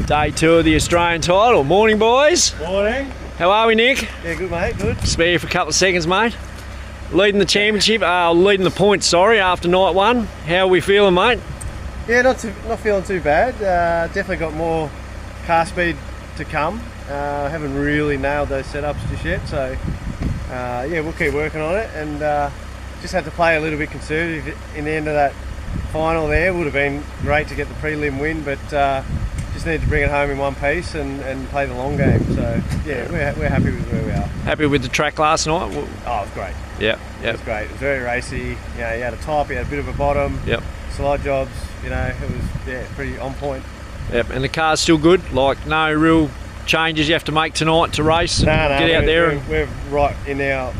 Day 2 of the Australian title. Morning, boys. Morning. How are we, Nick? Yeah, good, mate. Good. Spare you for a couple of seconds, mate. Leading the championship, leading the points, sorry, after night 1. How are we feeling, mate? Yeah, not feeling too bad. Definitely got more car speed to come. Haven't really nailed those setups just yet, so yeah, we'll keep working on it. And just had to play a little bit conservative in the end of that final there. Would have been great to get the prelim win, but just need to bring it home in one piece and play the long game. So yeah, we're happy with where we are. Happy with the track last night? Oh, it was great. Yeah, it was great. It was very racy. You know, you had a top, you had a bit of a bottom. Yep. Slide jobs. You know, it was pretty on point. Yep. And the car's still good. Like no real changes you have to make tonight to race. No, get out there. We're right in our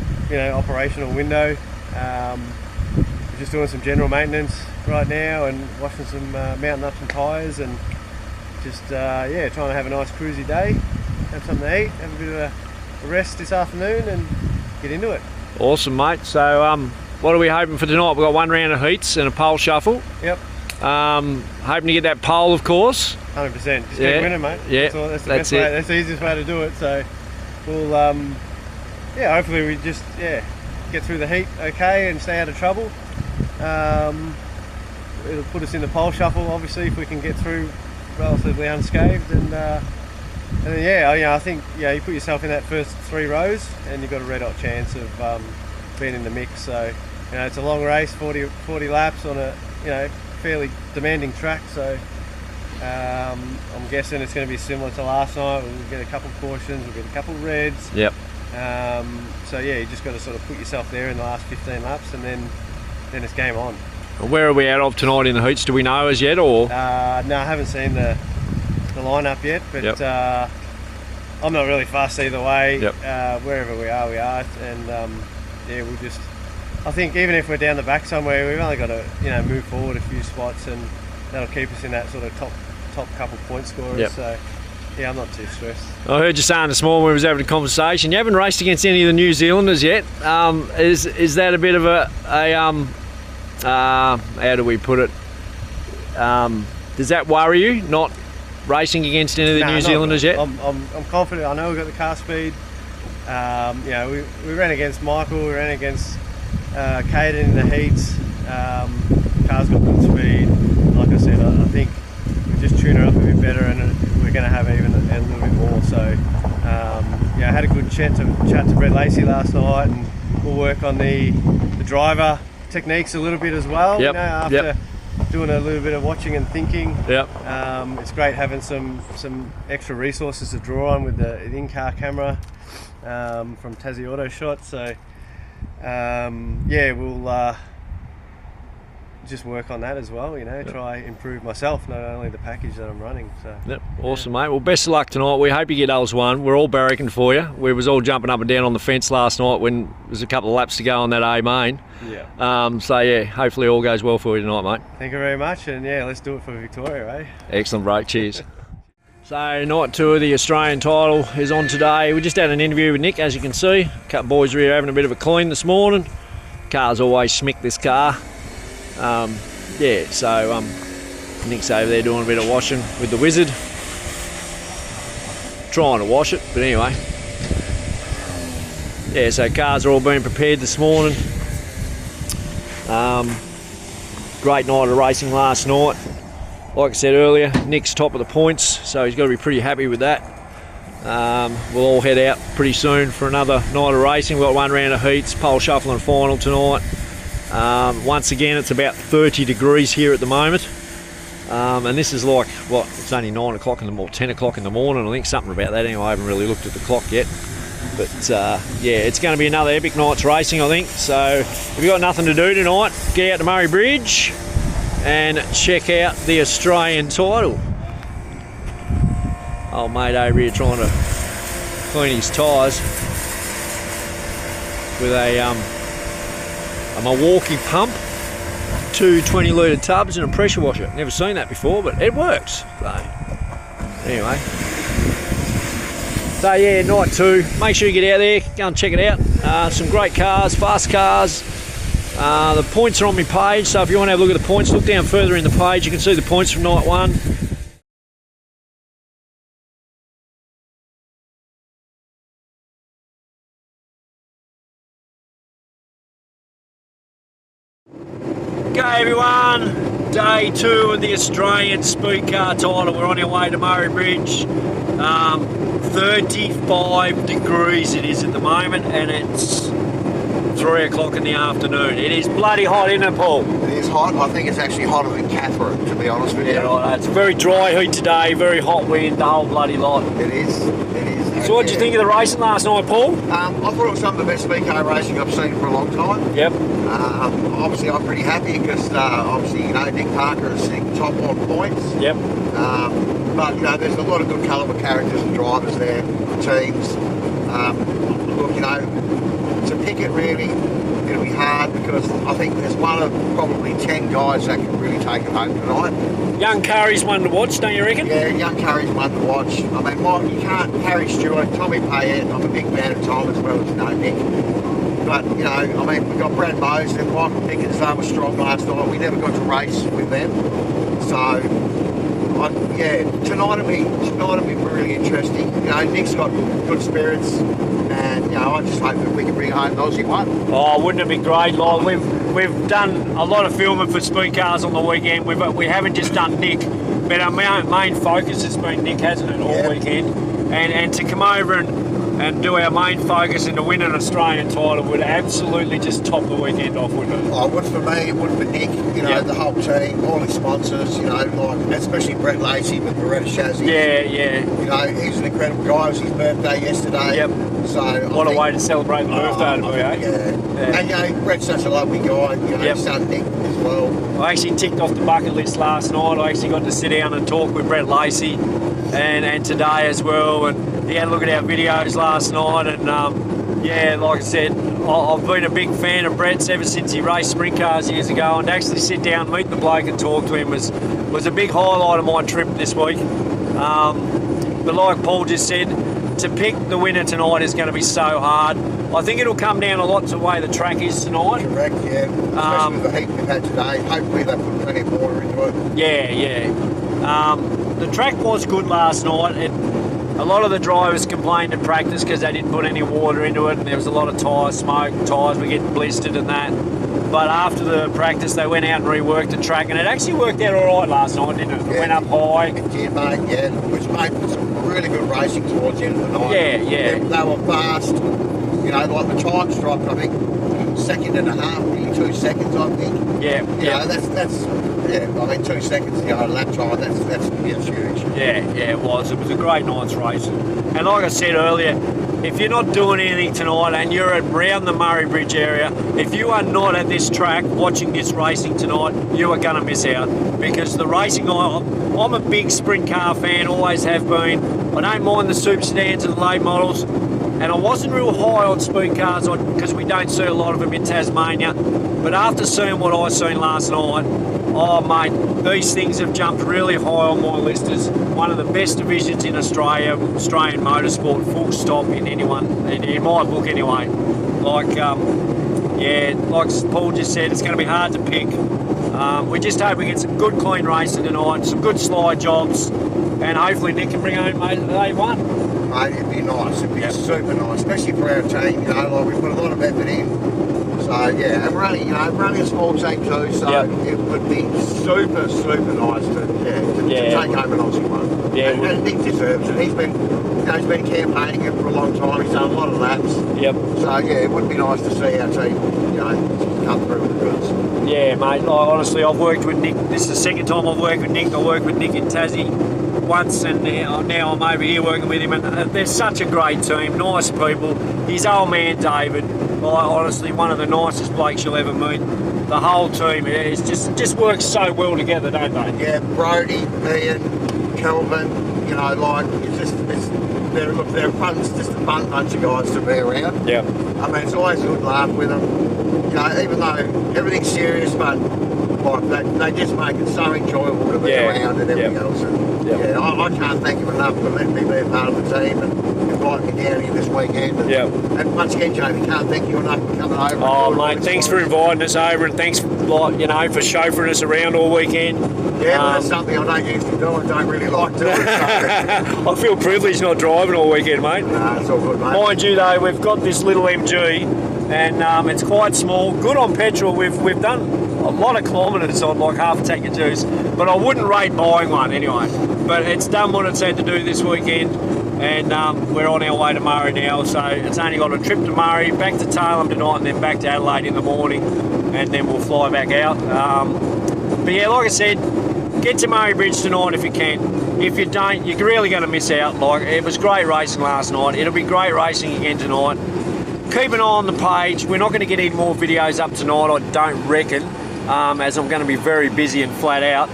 operational window. We're just doing some general maintenance right now and washing some mounting up some tyres and just trying to have a nice cruisy day, have something to eat, have a bit of a rest this afternoon and get into it. Awesome, mate. So what are we hoping for tonight? We've got 1 round of heats and a pole shuffle. Yep. Hoping to get that pole, of course. 100%. Just keep winning, mate. Yeah, that's the best way. That's the easiest way to do it. So we'll hopefully we just get through the heat okay and stay out of trouble. It'll put us in the pole shuffle, obviously, if we can get through relatively unscathed. And then I think you put yourself in that first 3 rows and you've got a red hot chance of being in the mix. So it's a long race, 40 laps on a fairly demanding track. So I'm guessing it's going to be similar to last night. We'll get a couple of cautions, we'll get a couple of reds. Yep. So yeah, you just got to sort of put yourself there in the last 15 laps, and then it's game on. Where are we out of tonight in the heats? Do we know as yet, or? No, I haven't seen the lineup yet, but I'm not really fussed either way. Yep. Wherever we are, and we'll just. I think even if we're down the back somewhere, we've only got to move forward a few spots, and that'll keep us in that sort of top couple point scorers. Yep. So yeah, I'm not too stressed. I heard you saying this morning when we was having a conversation, you haven't raced against any of the New Zealanders yet. Is that a bit of a how do we put it? Does that worry you, not racing against any of the New Zealanders yet? I'm confident. I know we've got the car speed. We ran against Michael, we ran against Caden in the heats. Car's got good speed. Like I said, I think we just tune her up a bit better, and we're going to have even a little bit more. So I had a good chat to Brett Lacey last night, and we'll work on the driver techniques a little bit as well. Yep. After doing a little bit of watching and thinking. Yep. It's great having some extra resources to draw on with the in-car camera from Tassie Auto Shot. So we'll just work on that as well, try improve myself, not only the package that I'm running. So yep, awesome, mate. Well, best of luck tonight. We hope you get L1. We're all barracking for you. We was all jumping up and down on the fence last night when there was a couple of laps to go on that A main. Yeah. Hopefully all goes well for you tonight, mate. Thank you very much, and let's do it for Victoria, eh? Excellent break, cheers. So night 2 of the Australian title is on today. We just had an interview with Nick, as you can see. A couple of boys were here having a bit of a clean this morning. Car's always smick, this car. Nick's over there doing a bit of washing with the Wizard. Trying to wash it, but anyway. So cars are all being prepared this morning. Great night of racing last night. Like I said earlier, Nick's top of the points, so he's got to be pretty happy with that. We'll all head out pretty soon for another night of racing. We've got 1 round of heats, pole shuffle and final tonight. Once again, it's about 30 degrees here at the moment, and this is like, it's only 9 o'clock or 10 o'clock in the morning, I think, something about that. Anyway, I haven't really looked at the clock yet, but it's going to be another epic night's racing, I think. So if you've got nothing to do tonight, get out to Murray Bridge and check out the Australian title. Old mate over here trying to clean his tyres with a Milwaukee pump, 2 20-litre tubs and a pressure washer. Never seen that before, but it works. So anyway, night 2. Make sure you get out there, go and check it out. Some great cars, fast cars. The points are on my page, so if you want to have a look at the points, look down further in the page. You can see the points from night 1. Okay everyone, day 2 of the Australian Speedcar title. We're on our way to Murray Bridge. 35 degrees it is at the moment, and it's 3 o'clock in the afternoon. It is bloody hot, isn't it, Paul? It is hot. I think it's actually hotter than Catherine, to be honest with you. Yeah, right. It's very dry heat today, very hot wind, the whole bloody lot. It is. It is. So what did you think of the racing last night, Paul? I thought it was some of the best speedcar racing I've seen for a long time. Yep. Obviously, I'm pretty happy because obviously, you know, Nick Parker is sitting top on points. Yep. But you know, there's a lot of good caliber characters and drivers there, teams. Look, you know, to pick it really, it'll be hard because I think there's one of probably 10 guys that can really take it home tonight. Young Curry's one to watch, don't you reckon? Yeah, young Curry's one to watch. I mean, Mike, you can't, Harry Stewart, Tommy Payette, I'm a big fan of Tom as well as, you know, Nick. But, you know, I mean, we've got Brad Mose and Michael Pickens, they were strong last night. We never got to race with them. So, yeah, tonight will be really interesting. You know, Nick's got good spirits, and you know, I just hope that we can bring home the Aussie one. Oh, wouldn't it be great? Like we've done a lot of filming for Speedcars on the weekend. We haven't just done Nick, but our main focus has been Nick, hasn't it, all weekend? And to come over and do our main focus and to win an Australian title would absolutely just top the weekend off, wouldn't it? Oh, it would for me, it would for Nick, you know, the whole team, all his sponsors, you know, like especially Brett Lacey with Beretta Chassis. Yeah, yeah. You know, he's an incredible guy. It was his birthday yesterday. Yep. So what a way to celebrate the birthday to be, eh? Yeah. And you know, Brett's such a lovely guy, you know, his son Nick as well. I actually ticked off the bucket list last night. I actually got to sit down and talk with Brett Lacey and today as well, and he had a look at our videos last night, and yeah, like I said, I've been a big fan of Brett's ever since he raced sprint cars years ago, and to actually sit down, meet the bloke and talk to him was a big highlight of my trip this week. But like Paul just said, to pick the winner tonight is going to be so hard. I think it'll come down a lot to the way the track is tonight. Correct, yeah. Especially with the heat we've had today. Hopefully they put plenty of water into it. Yeah, yeah. The track was good last night. A lot of the drivers complained in practice because they didn't put any water into it, and there was a lot of tyre smoke, tyres were getting blistered and that. But after the practice, they went out and reworked the track, and it actually worked out all right last night, didn't it? It went up high. It did, mate, yeah. Which made some really good racing towards the end of the night. Yeah, yeah. They were fast. You know, like the times dropped, I think, 1.5 seconds, nearly 2 seconds, I think. Yeah, you know, that's yeah, I mean, 2 seconds, you know, lap time, that's huge. Yeah, yeah, it was. It was a great night's race. And like I said earlier, if you're not doing anything tonight and you're around the Murray Bridge area, if you are not at this track watching this racing tonight, you are going to miss out. Because the racing, I'm a big sprint car fan, always have been. I don't mind the super sedans and the late models. And I wasn't real high on speed cars because we don't see a lot of them in Tasmania. But after seeing what I seen last night, oh mate, these things have jumped really high on my list as one of the best divisions in Australia, Australian motorsport, full stop in my book anyway. Like, yeah, like Paul just said, it's going to be hard to pick. We just hope we get some good clean racing tonight, some good slide jobs, and hopefully Nick can bring home A1. Mate, it'd be nice, it'd be super nice, especially for our team, you know, like we put a lot of effort in. So yeah, and we're only a small team too, so it would be super nice to take home an Aussie one. Yeah, and Nick deserves it. He's been campaigning it for a long time. He's done a lot of laps. Yep. So yeah, it would be nice to see our team, you know, come through with the goods. Yeah, mate. Honestly, I've worked with Nick. This is the second time I've worked with Nick. I worked with Nick in Tassie once, and now I'm over here working with him, and they're such a great team, nice people. His old man David, honestly one of the nicest blokes you'll ever meet. The whole team is just works so well together, don't they? Yeah, Brody, Ian, Kelvin, you know, like they're fun, it's just a fun bunch of guys to be around. Yeah. I mean, it's always a good laugh with them. You know, even though everything's serious, but like they just make it so enjoyable to be around and everything else. And, yeah, I can't thank him enough for letting me be a part of the team and inviting me down here this weekend. And once again, Jamie, can't thank you enough for coming over. Oh, mate, thanks for inviting us over, and thanks, for chauffeuring us around all weekend. Yeah, well, that's something I don't usually do. I don't really like doing. I feel privileged not driving all weekend, mate. Nah, it's all good, mate. Mind you, though, we've got this little MG, and it's quite small. Good on petrol. We've done. a lot of kilometres on like half a tank of juice, but I wouldn't rate buying one anyway. But it's done what it's had to do this weekend, and we're on our way to Murray now, so it's only got a trip to Murray, back to Tailem tonight, and then back to Adelaide in the morning, and then we'll fly back out. But yeah, like I said, get to Murray Bridge tonight if you can. If you don't, you're really going to miss out. Like, it was great racing last night. It'll be great racing again tonight. Keep an eye on the page. We're not going to get any more videos up tonight, I don't reckon, as I'm going to be very busy and flat out.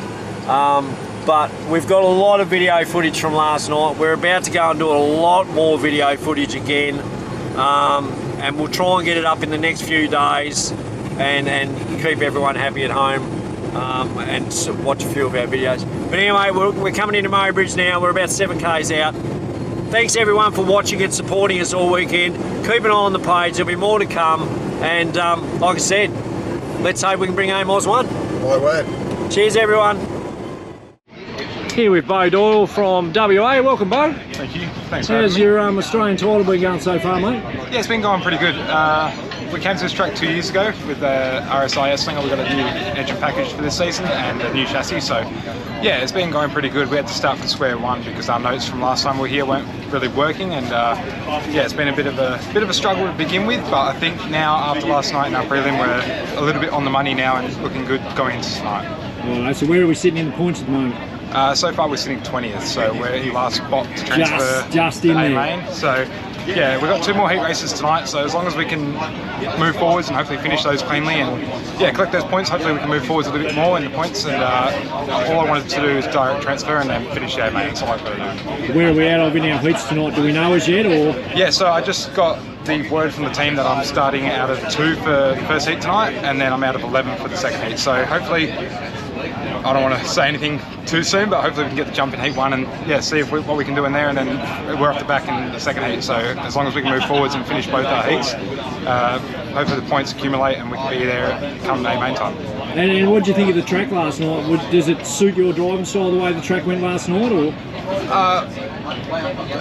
But we've got a lot of video footage from last night. We're about to go and do a lot more video footage again, and we'll try and get it up in the next few days and keep everyone happy at home, and watch a few of our videos. But anyway, we're coming into Murray Bridge now. We're about 7 k's out. Thanks everyone for watching and supporting us all weekend. Keep an eye on the page, there'll be more to come. And like I said, let's hope we can bring home Oz 1. My word. Cheers everyone. Here with Bo Doyle from WA. Welcome, Bo. Thank you. Thanks for having How's me. your Australian title been going so far, mate? Yeah, it's been going pretty good. We came to this track 2 years ago with the RSI Slinger. We got a new engine package for this season and a new chassis. So yeah, it's been going pretty good. We had to start from square one because our notes from last time we were here weren't really working, and yeah, it's been a bit of a struggle to begin with. But I think now after last night in our prelim, we're a little bit on the money now and looking good going into tonight. All right, so where are we sitting in the points at the moment? So far we're sitting 20th, so we're in last spot to transfer just to in A there. main. So yeah, we've got 2 more heat races tonight, so as long as we can move forwards and hopefully finish those cleanly and yeah, collect those points, hopefully we can move forwards a little bit more in the points, and all I wanted to do is direct transfer and then finish the A main. That's all I've got to do. Where are we at of in our heats tonight? Do we know as yet, or? Yeah, so I just got the word from the team that I'm starting out of 2 for the first heat tonight, and then I'm out of 11 for the second heat. So hopefully, I don't want to say anything too soon, but hopefully we can get the jump in heat 1 and yeah, see if what we can do in there, and then we're off the back in the second heat. So as long as we can move forwards and finish both our heats, hopefully the points accumulate and we can be there come A main time. And what did you think of the track last night? Does it suit your driving style the way the track went last night, or?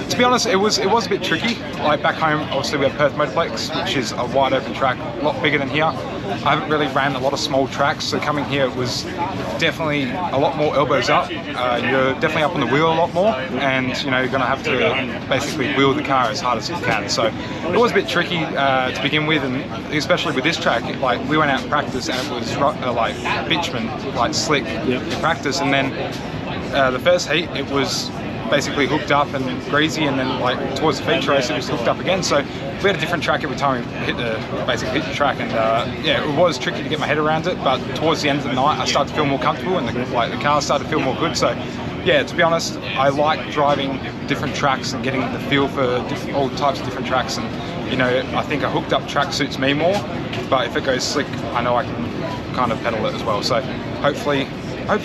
To be honest, it was a bit tricky. Like back home, obviously we have Perth Motorplex, which is a wide open track, a lot bigger than here. I haven't really ran a lot of small tracks, so coming here it was definitely a lot more elbows up. You're definitely up on the wheel a lot more, and you know you're going to have to basically wheel the car as hard as you can. So it was a bit tricky to begin with, and especially with this track, like we went out and practice and it was like bitumen, like slick in practice, and then the first heat it was basically hooked up and greasy, and then like towards the feature race it was hooked up again. So we had a different track every time we basically hit the track, and yeah, it was tricky to get my head around it. But towards the end of the night, I started to feel more comfortable, and the car started to feel more good. So yeah, to be honest, I like driving different tracks and getting the feel for all types of different tracks. And you know, I think a hooked up track suits me more. But if it goes slick, I know I can kind of pedal it as well. So hopefully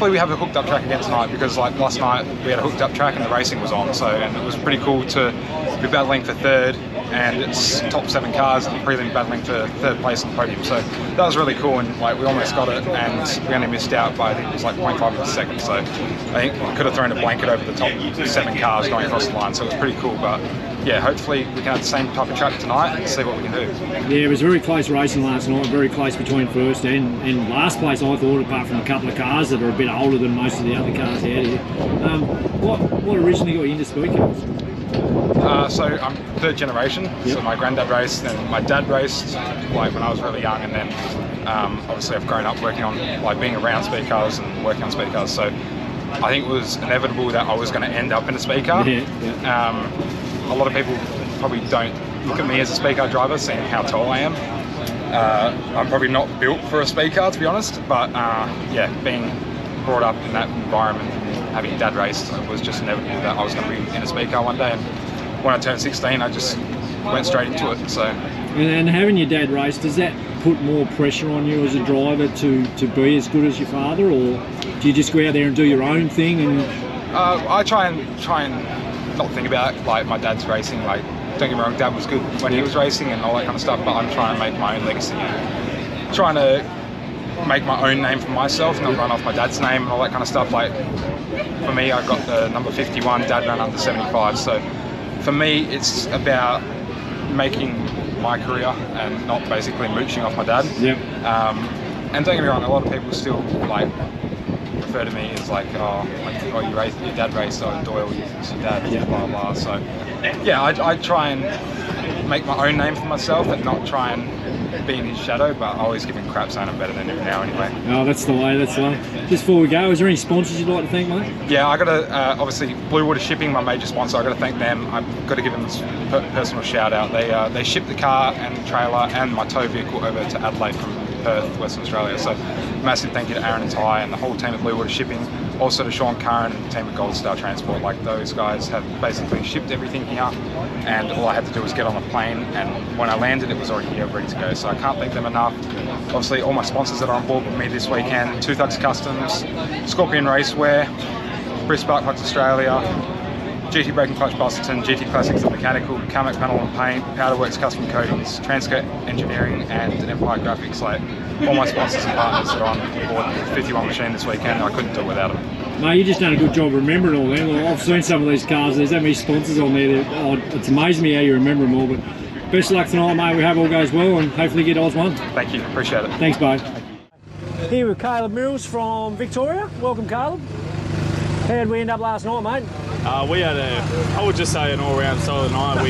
we have a hooked up track again tonight, because like last night we had a hooked up track and the racing was on, so, and it was pretty cool to be battling for third, and it's top 7 cars and prelim battling for third place on the podium. So that was really cool, and like we almost got it, and we only missed out by, I think it was like 0.5 of a second. So I think we could have thrown a blanket over the top 7 cars going across the line, so it was pretty cool. But yeah, hopefully we can have the same type of track tonight and see what we can do. Yeah, it was very close racing last night, very close between first and last place, I thought, apart from a couple of cars that are a bit older than most of the other cars out here. What originally got you into Speedcars? So I'm 3rd generation, so my granddad raced, then my dad raced like when I was really young, and then obviously I've grown up working on, like being around Speedcars and working on Speedcars. So I think it was inevitable that I was going to end up in a Speedcar. A lot of people probably don't look at me as a Speedcar driver, seeing how tall I am. I'm probably not built for a Speedcar, to be honest, but yeah, being brought up in that environment and having dad race, it was just inevitable that I was going to be in a Speedcar one day. And when I turned 16, I just went straight into it. So. And having your dad race, does that put more pressure on you as a driver to be as good as your father, or do you just go out there and do your own thing? And I try and not think about it, like my dad's racing. Like, don't get me wrong, Dad was good when he was racing and all that kind of stuff, but I'm trying to make my own legacy, trying to make my own name for myself, not run off my dad's name and all that kind of stuff. Like for me, I got the number 51, Dad ran under 75, so for me it's about making my career and not basically mooching off my dad. And don't get me wrong, a lot of people still like refer to me as like, oh, you raced, your dad raced, so Doyle, it's your dad, blah blah. So yeah, I try and make my own name for myself and not try and be in his shadow, but I always give him crap saying I'm better than him now anyway. Oh, that's the way, that's the way. Just before we go, is there any sponsors you'd like to thank, mate? Yeah, I got to, obviously, Blue Water Shipping, my major sponsor, I got to thank them. I've got to give them a personal shout out. They shipped the car and the trailer and my tow vehicle over to Adelaide from Perth, Western Australia. So massive thank you to Aaron and Ty and the whole team at Blue Water Shipping. Also to Sean Curran and the team at Gold Star Transport. Like, those guys have basically shipped everything here, and all I had to do was get on a plane, and when I landed it was already here ready to go. So I can't thank them enough. Obviously all my sponsors that are on board with me this weekend: Two Thugs Customs, Scorpion Racewear, Brisk Spark Plugs Australia, GT Brake and Clutch Busselton, GT Classics and Mechanical, Carmack Panel and Paint, Powderworks Custom Coatings, Transcoat Engineering and Empire Graphics. Like, all my sponsors and partners that are on board with 51 Machine this weekend, I couldn't do it without them. Mate, you've just done a good job remembering all them. Well, I've seen some of these cars, there's that many sponsors on there. It's amazing me how you remember them all, but best of luck tonight, mate. We hope all goes well and hopefully get Oz one. Thank you, appreciate it. Thanks, mate. Here with Caleb Mills from Victoria. Welcome, Caleb. How did we end up last night, mate? We had I would just say, an all-round solid night.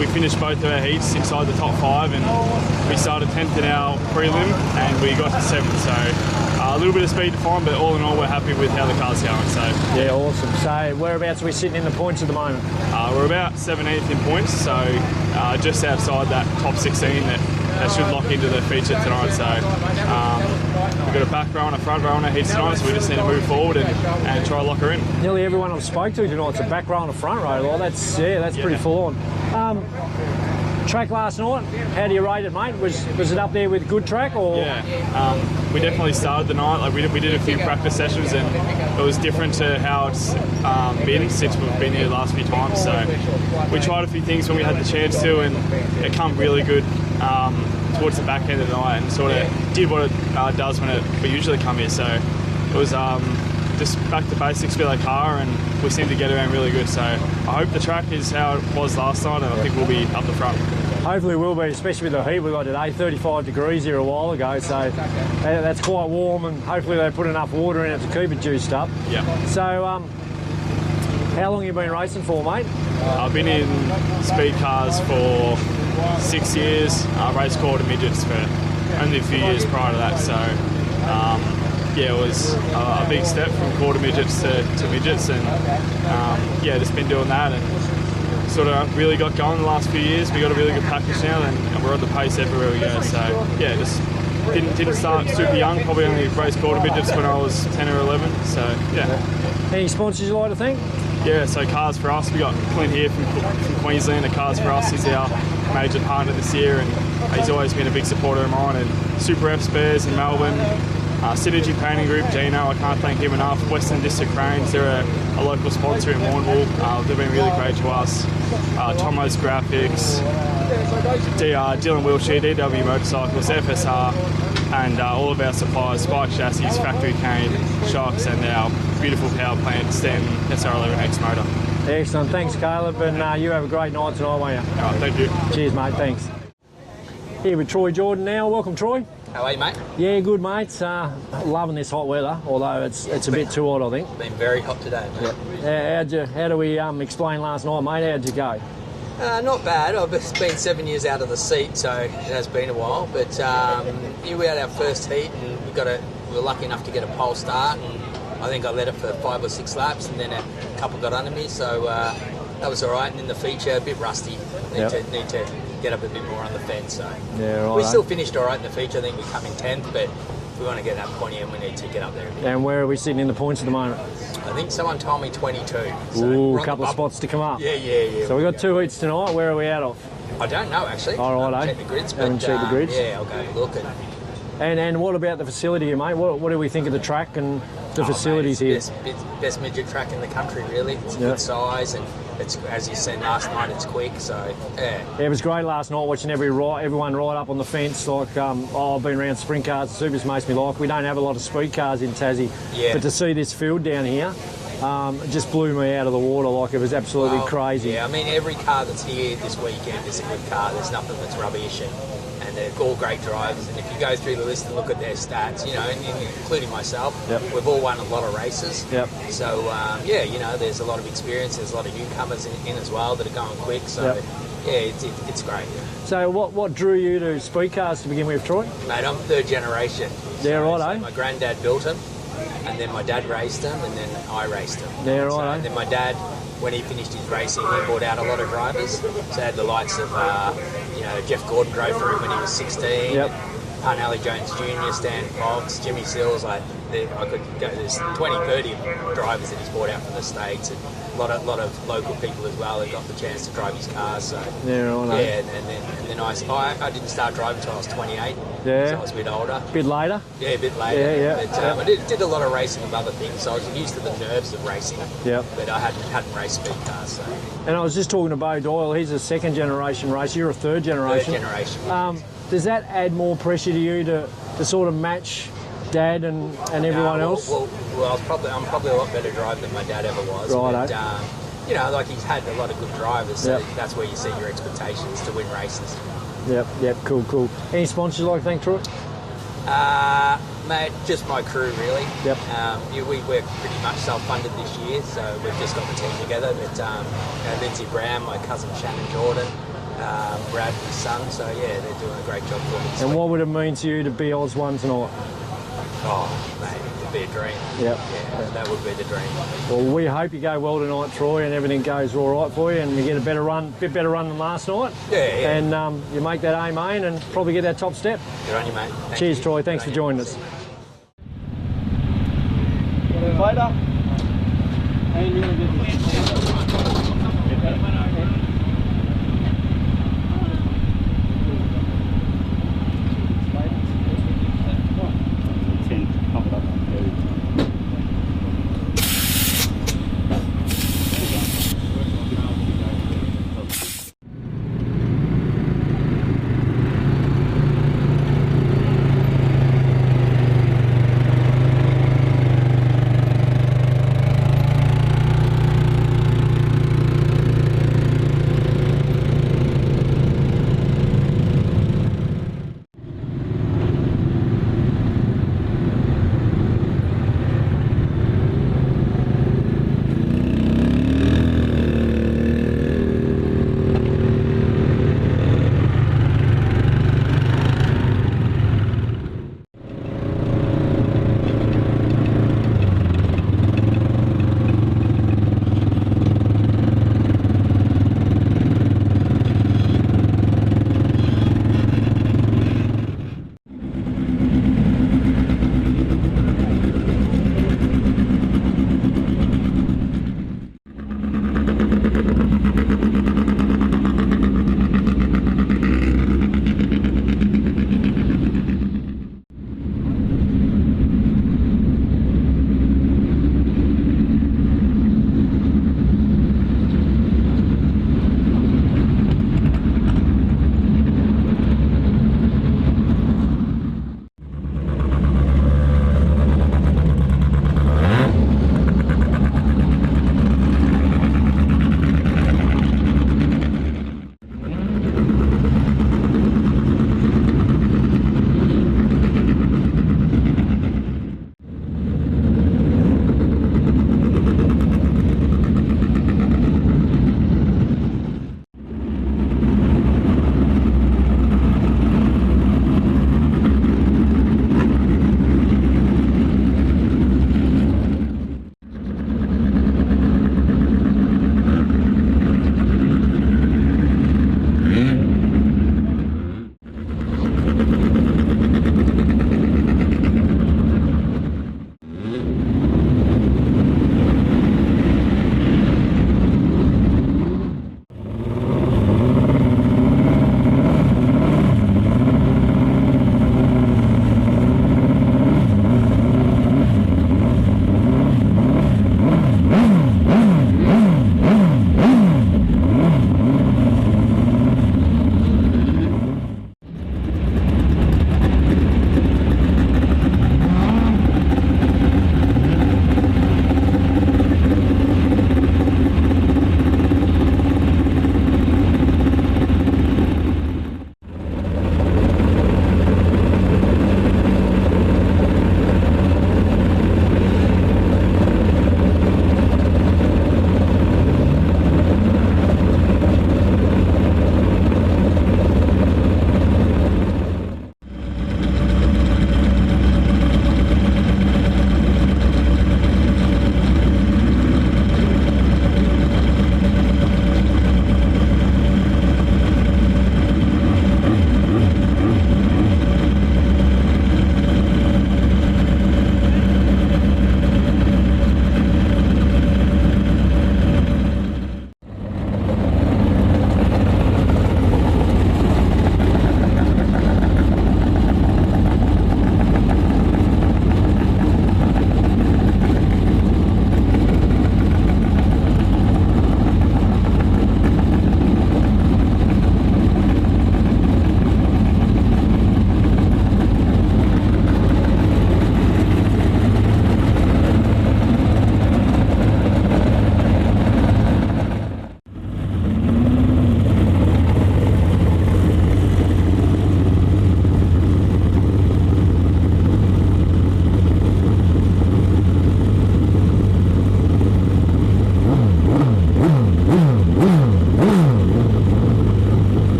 We finished both of our heats inside the top 5, and we started 10th in our prelim, and we got to 7th. So a little bit of speed to find, but all in all, we're happy with how the car's going. So yeah, awesome. So whereabouts are we sitting in the points at the moment? We're about 17th in points, so just outside that top 16 that should lock into the feature tonight. So we've got a back row and a front row on our heats tonight, so we just need to move forward and try to lock her in. Nearly everyone I've spoke to tonight's a back row and a front row. Well, that's pretty full on. Track last night, how do you rate it, mate? Was it up there with good track, or? Yeah, we definitely started the night. Like, we did a few practice sessions, and it was different to how it's been since we've been here the last few times. So we tried a few things when we had the chance to, and it come really good towards the back end of the night, and sort of did what it does when we usually come here. So it was just back to basics with our car, and we seem to get around really good. So I hope the track is how it was last night, and I think we'll be up the front. Hopefully we'll be, especially with the heat we got today. 35 degrees here a while ago, so that's quite warm, and hopefully they put enough water in it to keep it juiced up. Yeah. So how long have you been racing for, mate? I've been in speed cars for 6 years. I raced quarter midgets for only a few years prior to that. So yeah, it was a big step from quarter midgets to midgets, and yeah, just been doing that, and sort of really got going the last few years. We got a really good package now, and we're at the pace everywhere we go. So yeah, just didn't start super young. Probably only raced quarter midgets when I was 10 or 11. So yeah. Any sponsors you like to thank? Yeah, so Cars For Us, we got Clint here from Queensland, and Cars For Us is our major partner this year, and he's always been a big supporter of mine. And Super F Spares in Melbourne, Synergy Painting Group, Gino, I can't thank him enough. Western District Cranes, they're a local sponsor in Warrnambool. They've been really great to us. Tomo's Graphics, Dylan Wiltshire, DW Motorcycles, FSR, and all of our suppliers, Spike Chassis, Factory Cane, Shocks, and our beautiful power plant, Stanton SR11X motor. Excellent, thanks Caleb, and you have a great night tonight, won't you? All right, thank you. Cheers mate, thanks. Here with Troy Jordan now. Welcome, Troy. How are you, mate? Yeah, good, mates. Loving this hot weather, although it's a bit too hot, I think. It's been very hot today, mate. Yeah. How do we explain last night, mate? How'd you go? Not bad. I've been 7 years out of the seat, so it has been a while. But yeah, we had our first heat, and we were lucky enough to get a pole start. And I think I led it for 5 or 6 laps, and then a couple got under me, so that was all right. And then the feature, a bit rusty. Need to get up a bit more on the fence. So yeah, right. We still finished all right in the feature. I think we come in 10th, but if we want to get that pointy end, we need to get up there a bit. And where are we sitting in the points at the moment? I think someone told me 22. So ooh, a couple of spots to come up. Yeah. So we've got 2 heats tonight. Where are we out of? I don't know, actually. All right, check the grids, but haven't checked the grids. yeah, I'll go and look. And what about the facility here, mate? What do we think of the track and the facilities here? Best midget track in the country, really. It's good size, and it's, as you said last night, it's quick. So yeah, it was great last night watching everyone ride up on the fence. Like I've been around sprint cars, Supers makes me like. We don't have a lot of speed cars in Tassie, but to see this field down here, it just blew me out of the water. Like, it was absolutely crazy. Yeah, I mean, every car that's here this weekend is a good car. There's nothing that's rubbish, and and they're all great drivers. And if you go through the list and look at their stats, you know, including myself, we've all won a lot of races. So yeah, you know, there's a lot of experience. There's a lot of newcomers in as well that are going quick. So yeah, it's great. So what drew you to Speedcars to begin with, Troy? Mate, I'm third generation. Yeah, right, so eh? My granddad built them, and then my dad raced them, and then I raced them. Yeah, right, so, eh? And then my dad, when he finished his racing, he brought out a lot of drivers. So he had the likes of, you know, Jeff Gordon drove for him when he was 16. Parnelli Jones Jr., Stan Fox, Jimmy Sills, like I could go. There's 20, 30 drivers that he's brought out from the States, and a lot of local people as well that got the chance to drive his cars. So and then I didn't start driving until I was 28. So I was a bit older. Bit later. Yeah, a bit later. But I did a lot of racing of other things, so I was used to the nerves of racing. But I hadn't raced speed cars. So. And I was just talking to Bo Doyle. He's a second generation racer. You're a third generation. Third generation. Does that add more pressure to you to sort of match Dad and everyone else? Well, I'm probably a lot better driver than my dad ever was. Right. But, you know, like he's had a lot of good drivers, so that's where you see your expectations to win races. Yep, cool. Any sponsors you'd like to thank, Troy? Mate, just my crew really. We're pretty much self-funded this year, so we've just got the team together. But you know, Lindsay Brown, my cousin Shannon Jordan, Brad, his son. So yeah, they're doing a great job for me. And what would it mean to you to be Oz 1 tonight? Oh, mate, it'd be a dream. Yeah, that would be the dream. Well, we hope you go well tonight, Troy, and everything goes all right for you, and you get a bit better run than last night. And you make that aim and probably get that top step. Good on you, mate. Cheers, Troy. Thanks for joining us. Later. And you're gonna get